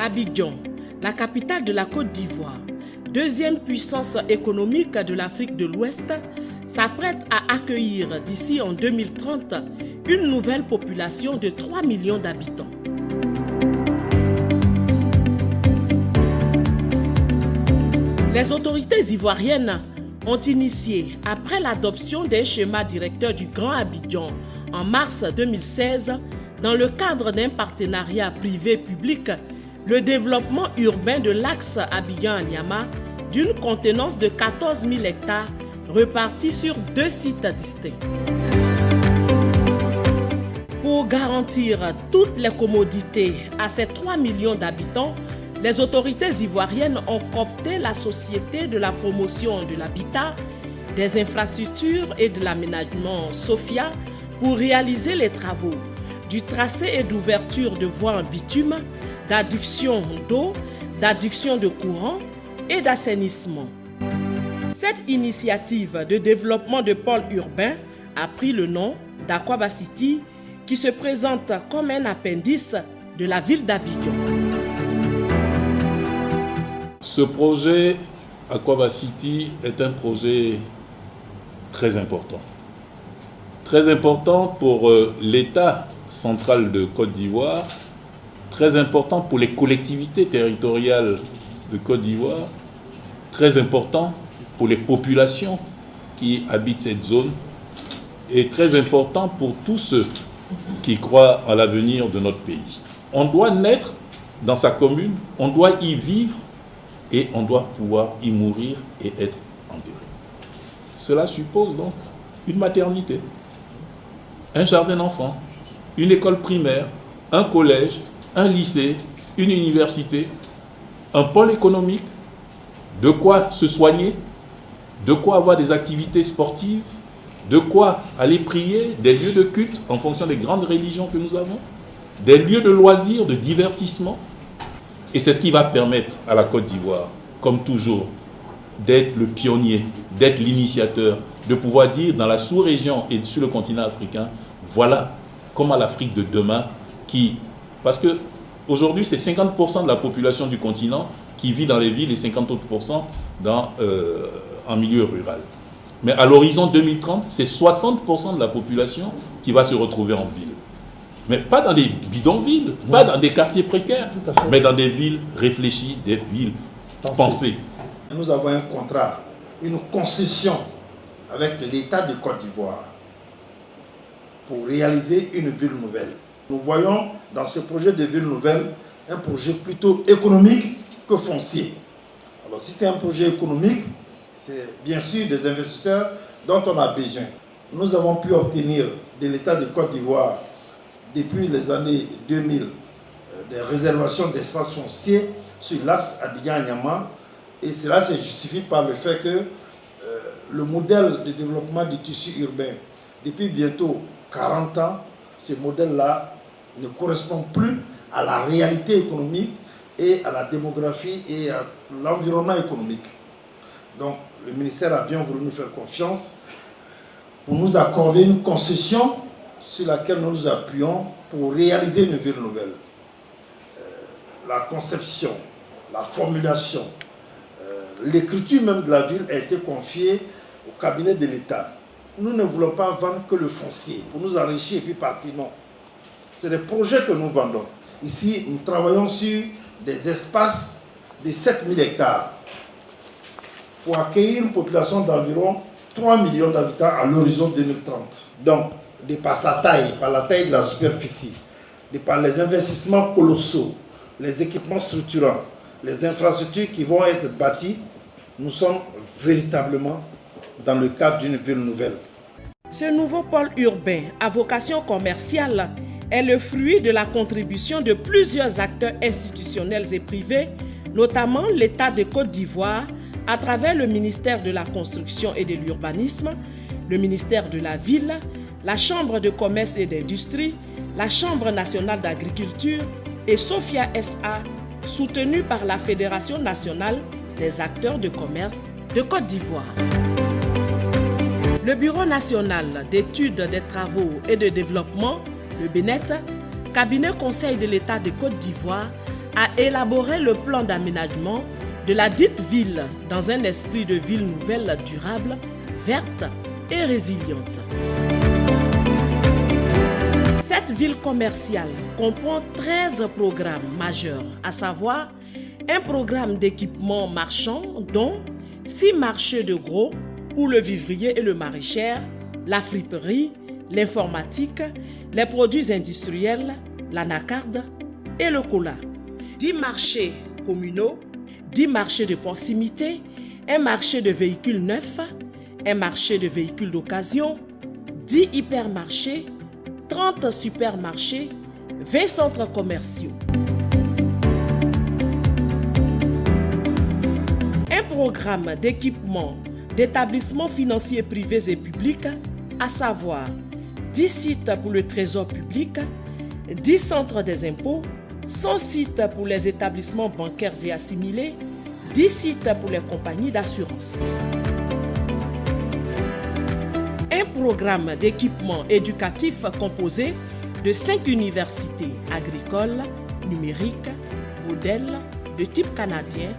Abidjan, la capitale de la Côte d'Ivoire, deuxième puissance économique de l'Afrique de l'Ouest, s'apprête à accueillir d'ici en 2030 une nouvelle population de 3 millions d'habitants. Les autorités ivoiriennes ont initié, après l'adoption d'un schéma directeur du Grand Abidjan en mars 2016, dans le cadre d'un partenariat privé-public, le développement urbain de l'axe Abidjan-Anyama d'une contenance de 14 000 hectares repartis sur 2 sites distincts. Pour garantir toutes les commodités à ces 3 millions d'habitants, les autorités ivoiriennes ont coopté la Société de la promotion de l'habitat, des infrastructures et de l'aménagement SOFIA pour réaliser les travaux du tracé et d'ouverture de voies en bitume, d'adduction d'eau, d'adduction de courant et d'assainissement. Cette initiative de développement de pôle urbain a pris le nom d'Akwaba City, qui se présente comme un appendice de la ville d'Abidjan. Ce projet Akwaba City est un projet très important. Très important pour l'État central de Côte d'Ivoire, très important pour les collectivités territoriales de Côte d'Ivoire, très important pour les populations qui habitent cette zone et très important pour tous ceux qui croient à l'avenir de notre pays. On doit naître dans sa commune, on doit y vivre et on doit pouvoir y mourir et être enterré. Cela suppose donc une maternité, un jardin d'enfants, une école primaire, un collège, un lycée, une université, un pôle économique, de quoi se soigner, de quoi avoir des activités sportives, de quoi aller prier, des lieux de culte en fonction des grandes religions que nous avons, des lieux de loisirs, de divertissement. Et c'est ce qui va permettre à la Côte d'Ivoire, comme toujours, d'être le pionnier, d'être l'initiateur, de pouvoir dire dans la sous-région et sur le continent africain, voilà comment l'Afrique de demain, parce que aujourd'hui c'est 50% de la population du continent qui vit dans les villes et 50% autres en milieu rural. Mais à l'horizon 2030, c'est 60% de la population qui va se retrouver en ville. Mais pas dans des bidonvilles, pas dans des quartiers précaires, mais dans des villes réfléchies, des villes pensées. Nous avons un contrat, une concession avec l'État de Côte d'Ivoire pour réaliser une ville nouvelle. Nous voyons dans ce projet de ville nouvelle un projet plutôt économique que foncier. Alors si c'est un projet économique, c'est bien sûr des investisseurs dont on a besoin. Nous avons pu obtenir de l'État de Côte d'Ivoire depuis les années 2000 des réservations d'espace foncier sur l'axe Abidjan-Anyama, et cela se justifie par le fait que le modèle de développement du tissu urbain depuis bientôt 40 ans, ce modèle-là ne correspond plus à la réalité économique et à la démographie et à l'environnement économique. Donc le ministère a bien voulu nous faire confiance pour nous accorder une concession sur laquelle nous nous appuyons pour réaliser une ville nouvelle. La conception, la formulation, l'écriture même de la ville a été confiée au cabinet de l'État. Nous ne voulons pas vendre que le foncier pour nous enrichir et puis partir, non. C'est des projets que nous vendons. Ici, nous travaillons sur des espaces de 7 000 hectares pour accueillir une population d'environ 3 millions d'habitants à l'horizon 2030. Donc, de par sa taille, par la taille de la superficie, de par les investissements colossaux, les équipements structurants, les infrastructures qui vont être bâties, nous sommes véritablement dans le cadre d'une ville nouvelle. Ce nouveau pôle urbain à vocation commerciale est le fruit de la contribution de plusieurs acteurs institutionnels et privés, notamment l'État de Côte d'Ivoire, à travers le ministère de la Construction et de l'Urbanisme, le ministère de la Ville, la Chambre de commerce et d'industrie, la Chambre nationale d'agriculture et SOFIA SA, soutenue par la Fédération nationale des acteurs de commerce de Côte d'Ivoire. Le Bureau national d'études des travaux et de développement, le BNET, cabinet conseil de l'État de Côte d'Ivoire, a élaboré le plan d'aménagement de la dite ville dans un esprit de ville nouvelle durable, verte et résiliente. Cette ville commerciale comprend 13 programmes majeurs, à savoir un programme d'équipement marchand, dont 6 marchés de gros pour le vivrier et le maraîcher, la friperie, l'informatique, les produits industriels, l'anacarde et le cola. 10 marchés communaux, 10 marchés de proximité, un marché de véhicules neufs, un marché de véhicules d'occasion, 10 hypermarchés, 30 supermarchés, 20 centres commerciaux. Un programme d'équipement d'établissements financiers privés et publics, à savoir 10 sites pour le trésor public, 10 centres des impôts, 100 sites pour les établissements bancaires et assimilés, 10 sites pour les compagnies d'assurance. Un programme d'équipement éducatif composé de 5 universités agricoles, numériques, modèles, de type canadien,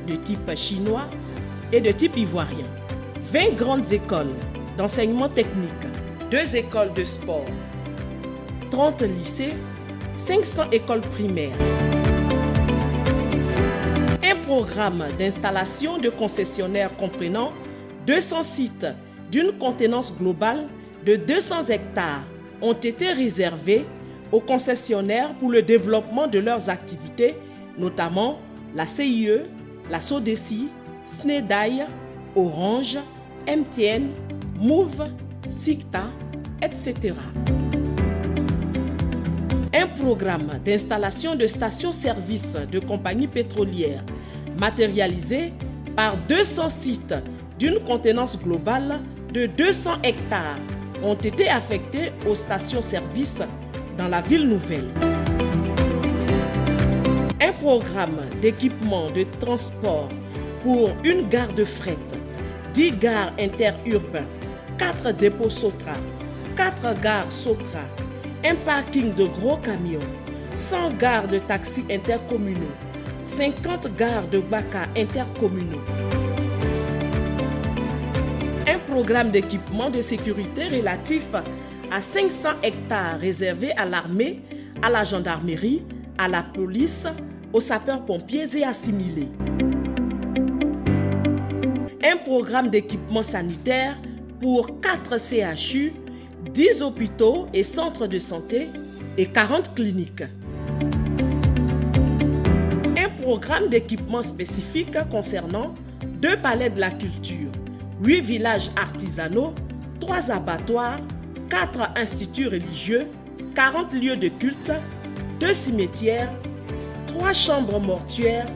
de type chinois et de type ivoirien. 20 grandes écoles d'enseignement technique, 2 écoles de sport, 30 lycées, 500 écoles primaires. Un programme d'installation de concessionnaires comprenant 200 sites d'une contenance globale de 200 hectares ont été réservés aux concessionnaires pour le développement de leurs activités, notamment la CIE, la SODECI, SNEDAI, Orange, MTN, Move, SICTA, etc. Un programme d'installation de stations-service de compagnies pétrolières matérialisé par 200 sites d'une contenance globale de 200 hectares ont été affectés aux stations-service dans la ville nouvelle. Un programme d'équipement de transport pour une gare de fret, 10 gares interurbains, 4 dépôts Sotra, 4 gares Sotra, un parking de gros camions, 100 gares de taxis intercommunaux, 50 gares de Baka intercommunaux. Un programme d'équipement de sécurité relatif à 500 hectares réservés à l'armée, à la gendarmerie, à la police, aux sapeurs-pompiers et assimilés. Un programme d'équipement sanitaire pour 4 CHU, 10 hôpitaux et centres de santé et 40 cliniques. Un programme d'équipement spécifique concernant 2 palais de la culture, 8 villages artisanaux, 3 abattoirs, 4 instituts religieux, 40 lieux de culte, 2 cimetières, 3 chambres mortuaires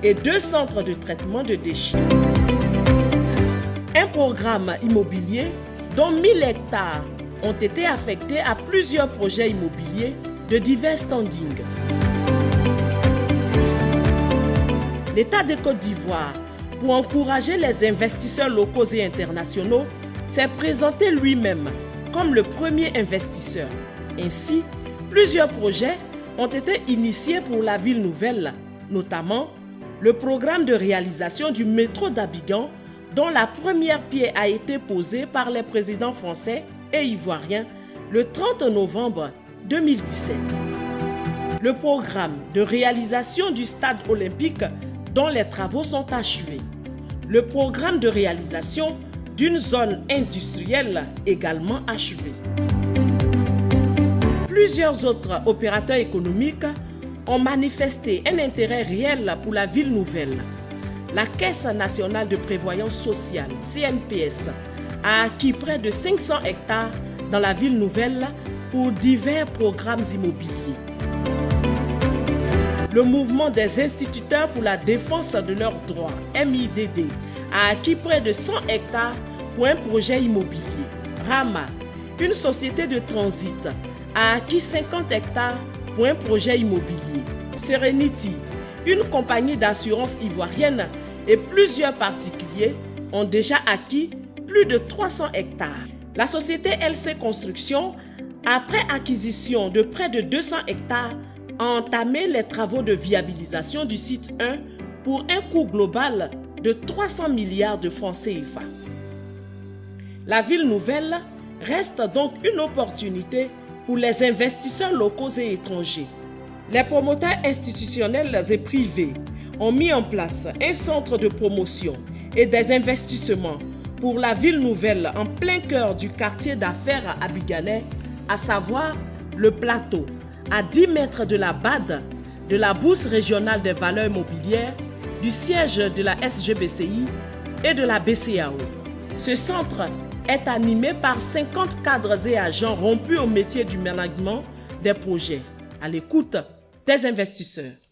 et 2 centres de traitement de déchets. Un programme immobilier dont 1000 hectares ont été affectés à plusieurs projets immobiliers de divers standings. L'État de Côte d'Ivoire, pour encourager les investisseurs locaux et internationaux, s'est présenté lui-même comme le premier investisseur. Ainsi, plusieurs projets ont été initiés pour la ville nouvelle, notamment le programme de réalisation du métro d'Abidjan, dont la première pierre a été posée par les présidents français et ivoiriens le 30 novembre 2017. Le programme de réalisation du stade olympique dont les travaux sont achevés. Le programme de réalisation d'une zone industrielle également achevée. Plusieurs autres opérateurs économiques ont manifesté un intérêt réel pour la ville nouvelle. La Caisse nationale de prévoyance sociale, CNPS, a acquis près de 500 hectares dans la ville nouvelle pour divers programmes immobiliers. Le mouvement des instituteurs pour la défense de leurs droits, MIDD, a acquis près de 100 hectares pour un projet immobilier. Rama, une société de transit, a acquis 50 hectares pour un projet immobilier. Serenity, une compagnie d'assurance ivoirienne et plusieurs particuliers ont déjà acquis plus de 300 hectares. La société LC Construction, après acquisition de près de 200 hectares, a entamé les travaux de viabilisation du site 1 pour un coût global de 300 milliards de francs CFA. La ville nouvelle reste donc une opportunité pour les investisseurs locaux et étrangers. Les promoteurs institutionnels et privés ont mis en place un centre de promotion et des investissements pour la ville nouvelle en plein cœur du quartier d'affaires abidjanais, à savoir le plateau, à 10 mètres de la BAD, de la Bourse régionale des valeurs mobilières, du siège de la SGBCI et de la BCAO. Ce centre est animé par 50 cadres et agents rompus au métier du management des projets, à l'écoute des investisseurs.